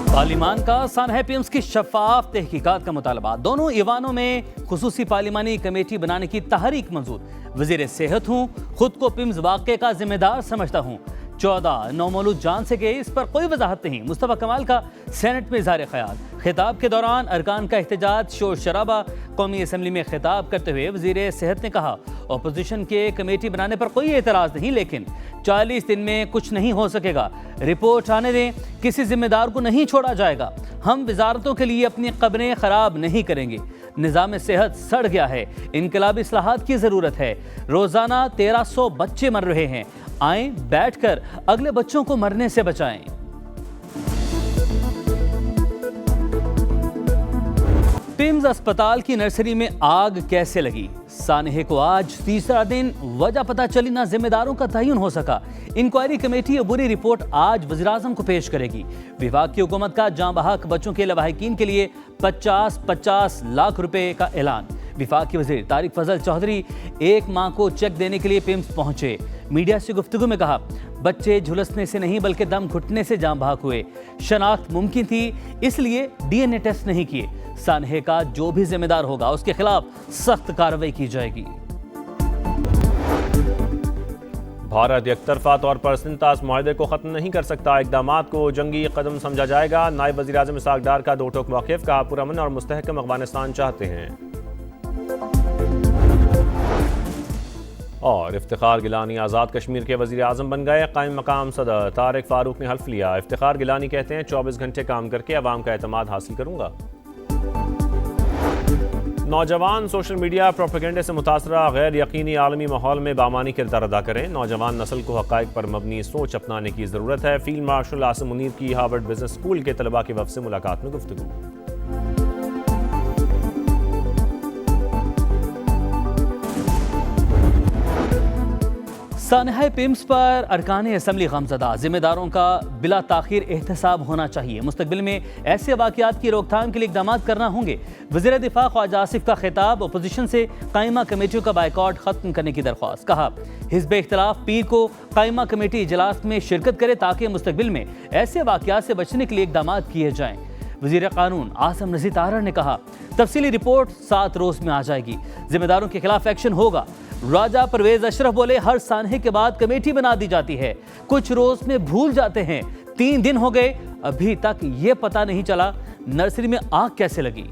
Parliament का सानहा PIMS की शफाफ तहकीकात का मुतालबा। दोनों ईवानों में खुसूसी पार्लिमानी कमेटी बनाने की तहरीक मंजूर। वज़ीर सेहत हूँ, खुद को पिम्स वाक़े का जिम्मेदार समझता हूँ। 14 नौमौलूद जान से गए, इस पर कोई वजाहत नहीं। मुस्तफा कमाल का सेनेट में इज़हार ख्याल। खिताब के दौरान अरकान का एहतजाज, शोर शराबा। कौमी असम्बली में खिताब करते हुए वज़ीर सेहत ने कहा, अपोजिशन के कमेटी बनाने पर कोई एतराज़ नहीं, लेकिन 40 दिन में कुछ नहीं हो सकेगा। रिपोर्ट आने दें, किसी जिम्मेदार को नहीं छोड़ा जाएगा। हम वजारतों के लिए अपनी कब्रें खराब नहीं करेंगे। निज़ाम सेहत सड़ गया है, इनकलाबी इस्लाहात की ज़रूरत है। रोज़ाना 1300 बच्चे मर रहे हैं। आएं, बैठकर अगले बच्चों को मरने से बचाएं। पिम्स अस्पताल की नर्सरी में आग कैसे लगी? सानहे को आज तीसरा दिन, वजह पता चली ना जिम्मेदारों का तयन हो सका। इंक्वायरी कमेटी अबूरी रिपोर्ट आज वज़ीर-ए-आज़म को पेश करेगी। विभाग की हुकूमत का जाँ बहक बच्चों के लवाहिकीन के लिए 50-50 लाख रुपए का ऐलान। विभाग के वज़ीर तारिक फजल चौधरी 1 माह को चेक देने के लिए पिम्स पहुंचे। मीडिया से गुफ्तगू में कहा, बच्चे झुलसने से नहीं बल्कि दम घुटने से जाँ बहक हुए। शनाख्त मुमकिन थी, इसलिए DNA टेस्ट नहीं किए। सानहे का जो भी जिम्मेदार होगा उसके खिलाफ सख्त कार्रवाई की जाएगी। भारत एकतरफा तौर पर सिंतास मुआहदे को खत्म नहीं कर सकता, इक़दामात को जंगी कदम समझा जाएगा। नायब वज़ीर-ए-आज़म इसहाक़ डार का दो टोक मौक़िफ़ का, पुरअमन और मुस्तहकम अफ़ग़ानिस्तान चाहते हैं। और इफ्तिखार गिलानी आज़ाद कश्मीर के वज़ीर-ए-आज़म बन गए। कायम मकाम सदर तारिक फ़ारूक ने हल्फ लिया। इफ्तिखार गिलानी कहते हैं, 24 घंटे काम करके अवाम का एतमाद हासिल करूंगा। नौजवान सोशल मीडिया प्रोपेगेंडे से मुतासरा गैर यकीनी आलमी माहौल में बामानी किरदार अदा करें। नौजवान नस्ल को हक़ाइक़ पर मबनी सोच अपनाने की ज़रूरत है। फील्ड मार्शल आसिम मुनीर की हार्वर्ड बिजनेस स्कूल के तलबा के वफ़द से मुलाकात में गुफ्तगू। सानहा पिम्स पर अरकान असम्बली गमज़दा। जिम्मेदारों का बिला ताख़ीर एहतसाब होना चाहिए। मुस्तक़बिल में ऐसे वाक़यात की रोकथाम के लिए इक़दाम करना होंगे। वज़ीर दिफ़ा ख्वाजा आसिफ का खिताब, अपोजिशन से कायमा कमेटियों का बायकॉट ख़त्म करने की दरख्वास्त। कहा, हिज़्ब इख्तिलाफ पीर को कायमा कमेटी इजलास में शिरकत करे ताकि मुस्तक़बिल में ऐसे वाक़यात से बचने के लिए इक़दाम किए जाएँ। वज़ीर क़ानून आसम नज़ीर तारर ने कहा, तफसीली रिपोर्ट 7 रोज़ में आ जाएगी। जिम्मेदारों के खिलाफ एक्शन होगा। राजा परवेज अशरफ बोले, हर सानहे के बाद कमेटी बना दी जाती है, कुछ रोज में भूल जाते हैं। 3 दिन हो गए, अभी तक ये पता नहीं चला नर्सरी में आग कैसे लगी।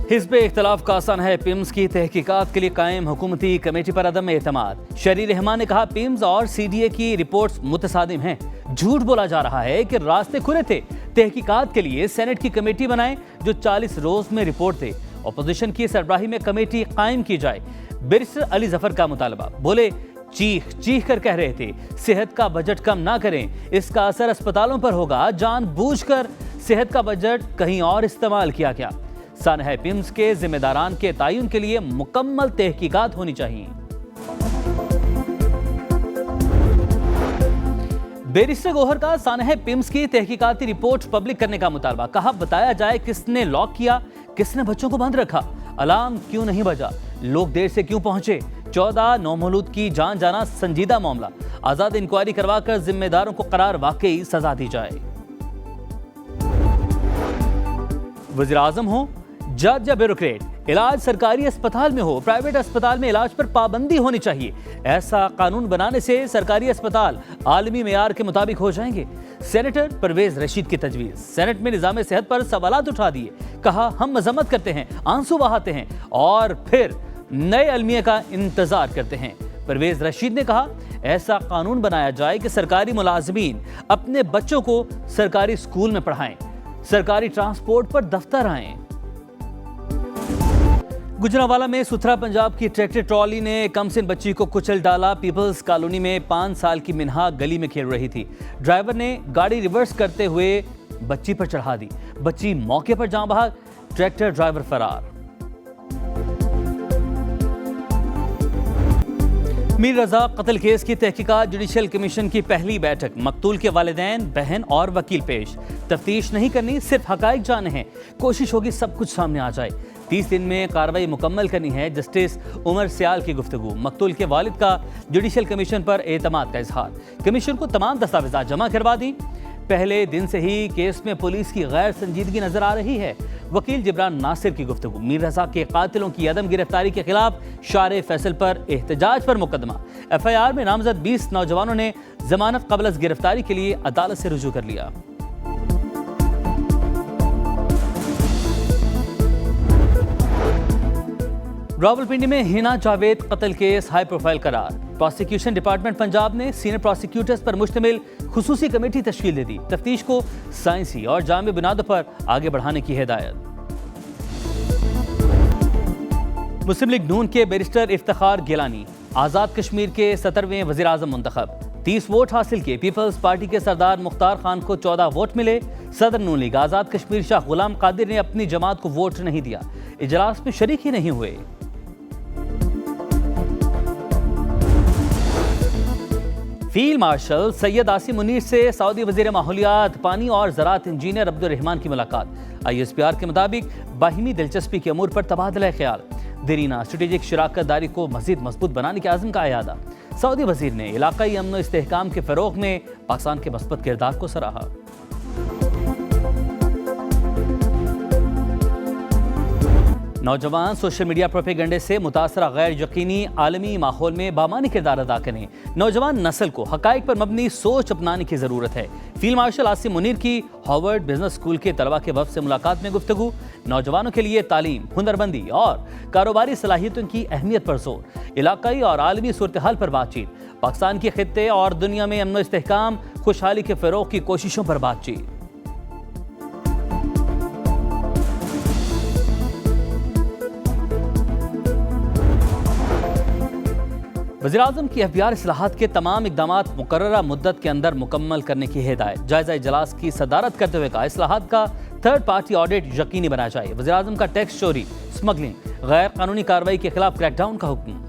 हिज़्ब इख्तिलाफ का सानहा पिम्स की तहकीकात के लिए कायम हुकूमती कमेटी पर अदम एतमाद। शरी रहमान ने कहा, पिम्स और CDA की रिपोर्ट्स मुतसादिम हैं। झूठ बोला जा रहा है कि रास्ते खुले थे। तहकीकात के लिए सेनेट की कमेटी बनाएं जो 40 रोज में रिपोर्ट दे। अपोजिशन की सरबराही में कमेटी कायम की जाए। बैरिस्टर अली जफर का मुतालबा। बोले, चीख चीख कर कह रहे थे, सेहत का बजट कम ना करें, इसका असर अस्पतालों पर होगा। जानबूझकर सेहत का बजट कहीं और इस्तेमाल किया गया। सानहा पिम्स के जिम्मेदारान के तयन के लिए मुकम्मल तहकीकात होनी चाहिए। बैरिस्टर गौहर का सानहा पिम्स की तहकीकाती रिपोर्ट पब्लिक करने का मुतालबा। कहा, बताया जाए किसने लॉक किया, किसने बच्चों को बंद रखा, अलार्म क्यों नहीं बजा, लोग देर से क्यों पहुंचे। 14 नौमौलूद की जान जाना संजीदा मामला। आजाद इंक्वायरी करवाकर जिम्मेदारों को करार वाकई सजा दी जाए। वज़ीर-ए-आज़म हो, जज या ब्यूरोक्रेट, इलाज सरकारी अस्पताल में हो, प्राइवेट अस्पताल में इलाज पर पाबंदी होनी चाहिए। ऐसा कानून बनाने से सरकारी अस्पताल आलमी मेयार के मुताबिक हो जाएंगे। सेनेटर परवेज रशीद की तजवीज़। सेनेट में निज़ाम सेहत पर सवालात उठा दिए। कहा, हम मजम्मत करते हैं, आंसू बहाते हैं और फिर नए अलमिया का इंतजार करते हैं। परवेज रशीद ने कहा, ऐसा कानून बनाया जाए कि सरकारी मुलाजमीन अपने बच्चों को सरकारी स्कूल में पढ़ाएं, सरकारी ट्रांसपोर्ट पर दफ्तर आएं। गुजरांवाला में सुथरा पंजाब की ट्रैक्टर ट्रॉली ने कमसिन बच्ची को कुचल डाला। पीपल्स कॉलोनी में 5 साल की मिन्हा गली में खेल रही थी। ड्राइवर ने गाड़ी रिवर्स करते हुए बच्ची पर चढ़ा दी। बच्ची मौके पर जान बहक, ट्रैक्टर ड्राइवर फरार। मीर रजा कत्ल केस की तहकीकात। जुडिशल कमीशन की पहली बैठक। मकतूल के वालिदैन, बहन और वकील पेश। तफ्तीश नहीं करनी, सिर्फ हकाइक जाने हैं। कोशिश होगी सब कुछ सामने आ जाए। 30 दिन में कार्रवाई मुकम्मल करनी है। जस्टिस उमर सियाल की गुफ्तगू। मकतूल के वालिद का जुडिशल कमीशन पर एतमाद का इजहार। कमीशन को तमाम दस्तावेज़ात जमा करवा दी। पहले दिन से ही केस में पुलिस की गैर संजीदगी नजर आ रही है। वकील जिब्रान नासिर की गुफ्तगू। मीर रजा के कातिलों की अदम गिरफ्तारी के खिलाफ शारे फैसल पर एहतजाज पर मुकदमा। FIR में नामजद 20 नौजवानों ने जमानत कबल अज़ गिरफ्तारी के लिए अदालत से रुजू कर लिया। रावलपिंडी में हिना जावेद कत्ल केस हाई प्रोफाइल करार। प्रोसिक्यूशन डिपार्टमेंट पंजाब ने सीनियर प्रोसिक्यूटर्स पर मुश्तमिल खुसूसी कमेटी तश्कील दे दी। तफ्तीश को साइंसी और जामी बुनियादों पर आगे बढ़ाने की हिदायत। मुस्लिम लीग नून के बैरिस्टर इफ्तिखार गिलानी आज़ाद कश्मीर के 17वें वज़ीर आज़म मुंतखब। 30 वोट हासिल किए। पीपल्स पार्टी के सरदार मुख्तार खान को 14 वोट मिले। सदर नून लीग आज़ाद कश्मीर शाह गुलाम कादिर ने अपनी जमात को वोट नहीं दिया। इजलास में शरीक ही नहीं हुए। फील्ड मार्शल सैयद आसिम मुनीर से सऊदी वज़ीर माहौलियात, पानी और ज़राअत इंजीनियर अब्दुर्रहमान की मुलाकात। ISPR के मुताबिक बाहिमी दिलचस्पी के अमूर पर तबादला ख्याल। देरीना स्ट्रेटेजिक शराकत दारी को मज़ीद मजबूत बनाने के आज़म का अयादा। सऊदी वज़ीर ने इलाकाई अमन व इस्तेहकाम के फ़रोग़ में पाकिस्तान के मस्बत किरदार को सराहा। नौजवान सोशल मीडिया प्रोपेगेंडे से मुतासरा गैर यकीनी आलमी माहौल में बामानी किरदार अदा करें। नौजवान नस्ल को हकाइक पर मबनी सोच अपनाने की ज़रूरत है। फील्ड मार्शल आसिम मुनीर की हार्वर्ड बिजनेस स्कूल के तलबा के वफ़द से मुलाकात में गुफ्तगू। नौजवानों के लिए तालीम, हुनरबंदी और कारोबारी सलाहियतों की अहमियत पर जोर। इलाकाई और आलमी सूरत हाल पर बातचीत। पाकिस्तान के खित्ते और दुनिया में अमन व इस्तेहकाम, खुशहाली के फ़रोग़ की कोशिशों पर बातचीत। वज़ीर-ए-आज़म की FBR इस्लाहात के तमाम इक़दामात मुकर्ररा मुद्दत के अंदर मुकम्मल करने की हिदायत। जायज़ा इजलास की सदारत करते हुए कहा, इस्लाहात का थर्ड पार्टी ऑडिट यकीनी बनाया जाए। वज़ीर-ए-आज़म का टैक्स चोरी, स्मगलिंग, गैर कानूनी कार्रवाई के खिलाफ क्रैकडाउन का हुक्म।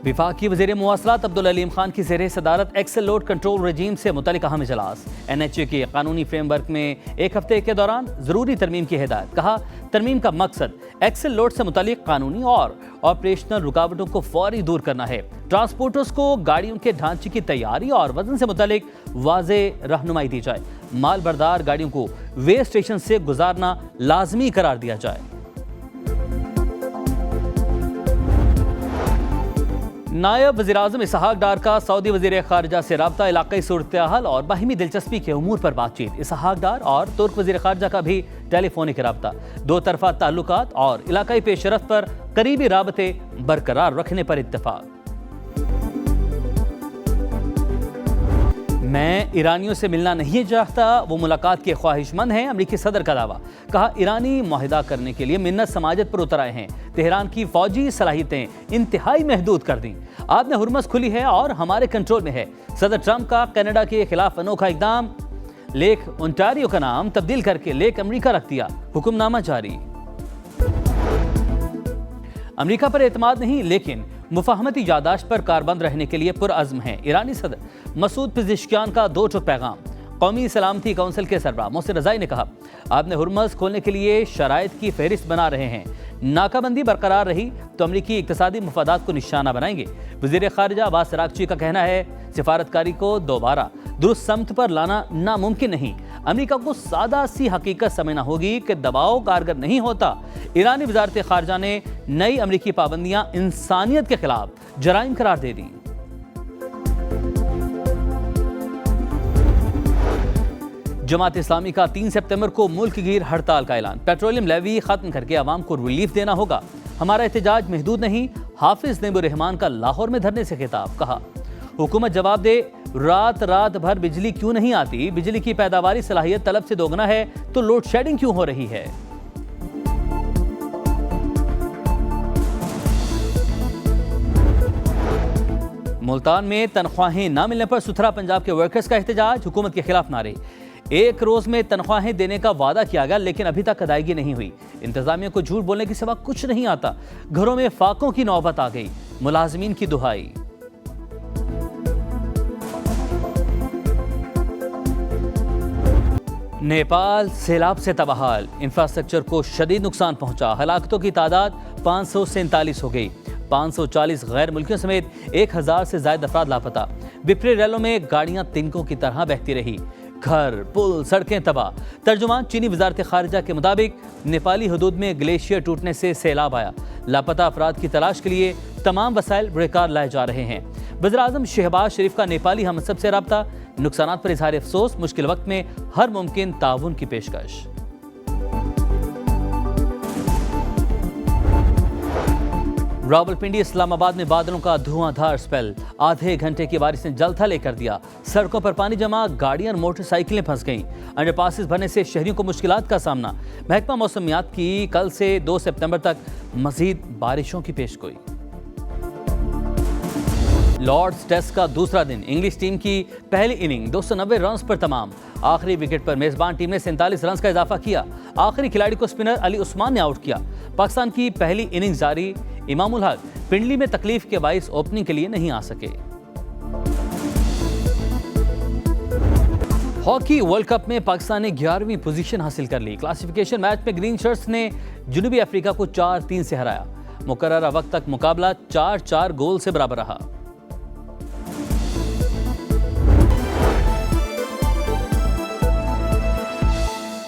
विफाकी वज़ीर मुवासलात अब्दुल अलीम खान की ज़ेरे सदारत एक्सेल लोड कंट्रोल रजीम से मुतल्लिक़ अहम इजलास। NHA के कानूनी फ्रेमवर्क में एक हफ्ते के दौरान ज़रूरी तरमीम की हिदायत। कहा, तरमीम का मकसद एक्सेल लोड से मुतल्लिक़ कानूनी और ऑपरेशनल रुकावटों को फौरी दूर करना है। ट्रांसपोर्टर्स को गाड़ियों के ढांचे की तैयारी और वजन से मुतल्लिक़ वाज़ेह रहनुमाई दी जाए। माल बरदार गाड़ियों को वे स्टेशन से गुजारना लाजमी करार दिया जाए। नायब वज़ीर-ए-आज़म इसहाक डार का सऊदी वज़ीर ख़ारजा से राब्ता। इलाक़ाई सूरत हाल और बाहिमी दिलचस्पी के उमूर पर बातचीत। इसहाक डार और तुर्क वज़ीर ख़ारजा का भी टेलीफोनिक राब्ता। दो तरफ़ा ताल्लुकात और इलाक़ाई पेशरफ्त पर करीबी राबते बरकरार रखने पर इत्तफ़ाक़। मैं ईरानियों से मिलना नहीं चाहता, वो मुलाकात के ख्वाहिशमंद हैं। अमरीकी सदर का दावा। कहा, ईरानी मुआहिदा करने के लिए मिन्नत समाजत पर उतर आए हैं। तेहरान की फौजी सलाहियतें इंतहाई महदूद कर दी। आपने हुरमस खुली है और हमारे कंट्रोल में है। सदर ट्रंप का कनाडा के खिलाफ अनोखा इकदाम। लेक ओंटारियो का नाम तब्दील करके लेक अमेरिका रख दिया। हुक्मनामा जारी। अमेरिका पर एतमाद नहीं, लेकिन मुफाहमती यादाश्त पर कारबंद रहने के लिए पुरअज़्म है। ईरानी सदर मसूद पिज़ेश्कियान का दो टूक पैगाम। कौमी सलामती काउंसिल के सरबराह मोहसिन रज़ाई ने कहा, आपने हुरमज़ खोलने के लिए शराइत की फहरिस्त बना रहे हैं। नाकाबंदी बरकरार रही तो अमरीकी इक़्तिसादी मफादात को निशाना बनाएंगे। वज़ीर ख़ारिजा अब्बास अराग़ची का कहना है, सिफारतकारी को दोबारा दुरुस्त समत पर लाना नामुमकिन नहीं। अमेरिका को सादा सी हकीकत समझना होगी कि दबाव कारगर नहीं होता। ईरानी वज़ारत ख़ारिजा ने नई अमरीकी पाबंदियां इंसानियत के खिलाफ जराइम करार दे दी। जमात इस्लामी का 3 सितंबर को मुल्क गिर हड़ताल का ऐलान। पेट्रोलियम लेवी खत्म करके आवाम को रिलीफ देना होगा। हमारा एहतजाज महदूद नहीं। हाफिज नईमुर्रहमान का लाहौर में धरने से खिताब। कहा, हुकूमत जवाब दे, रात भर बिजली क्यों नहीं आती? बिजली की पैदावारी सलाहियत तलब से दोगुना है तो लोड शेडिंग क्यों हो रही है? मुल्तान में तनख्वाहें न मिलने पर सुथरा पंजाब के वर्कर्स का एहतजाज। हुकूमत के खिलाफ नारे। एक रोज में तनख्वाहें देने का वादा किया गया, लेकिन अभी तक अदायगी नहीं हुई। इंतजामिया को झूठ बोलने के सिवा कुछ नहीं आता। घरों में फाकों की नौबत आ गई। मुलाजमीन की दुहाई। नेपाल सैलाब से तबाहाल, इंफ्रास्ट्रक्चर को शदीद नुकसान पहुंचा, हलाकतों की तादाद 547 हो गई, 540 गैर मुल्कियों समेत 1000 से ज्यादा अफराद लापता। बिखरे रेलों में गाड़ियां तिनकों की तरह बहती रही, घर पुल सड़कें तबाह। तर्जुमान चीनी वजारत खारिजा के मुताबिक नेपाली हदूद में ग्लेशियर टूटने से सैलाब आया, लापता अफराद की तलाश के लिए तमाम वसाइल बेकार लाए जा रहे हैं। वज़ीर-ए-आज़म शहबाज शरीफ का नेपाली हमसब से राब्ता, नुकसानात पर इजहार अफसोस, मुश्किल वक्त में हर मुमकिन ताउन की पेशकश। रावलपिंडी इस्लामाबाद में बादलों का धुआंधार स्पेल, आधे घंटे की बारिश ने जलथल कर दिया, सड़कों पर पानी जमा, गाड़ियां और मोटरसाइकिलें फंस गईं, अंडरपासेस भरने से शहरियों को मुश्किलात का सामना। महकमा मौसमियात की कल से 2 सितंबर तक मजीद बारिशों की पेशगोई। लॉर्ड्स टेस्ट का दूसरा दिन, इंग्लिश टीम की पहली इनिंग 290 रन्स पर तमाम। आखिरी विकेट पर मेजबान टीम ने 47 रन्स का इजाफा किया। आखिरी खिलाड़ी को स्पिनर अली उस्मान ने आउट किया। पाकिस्तान की पहली इनिंग्स जारी, इमामुल हक पिंडली में तकलीफ के बाइस ओपनिंग के लिए नहीं आ सके। हॉकी वर्ल्ड कप में पाकिस्तान ने 11वीं पोजीशन हासिल कर ली। क्लासिफिकेशन मैच में ग्रीन शर्ट्स ने जनूबी अफ्रीका को 4-3 से हराया। मुकर्ररा वक्त तक मुकाबला 4-4 गोल से बराबर रहा।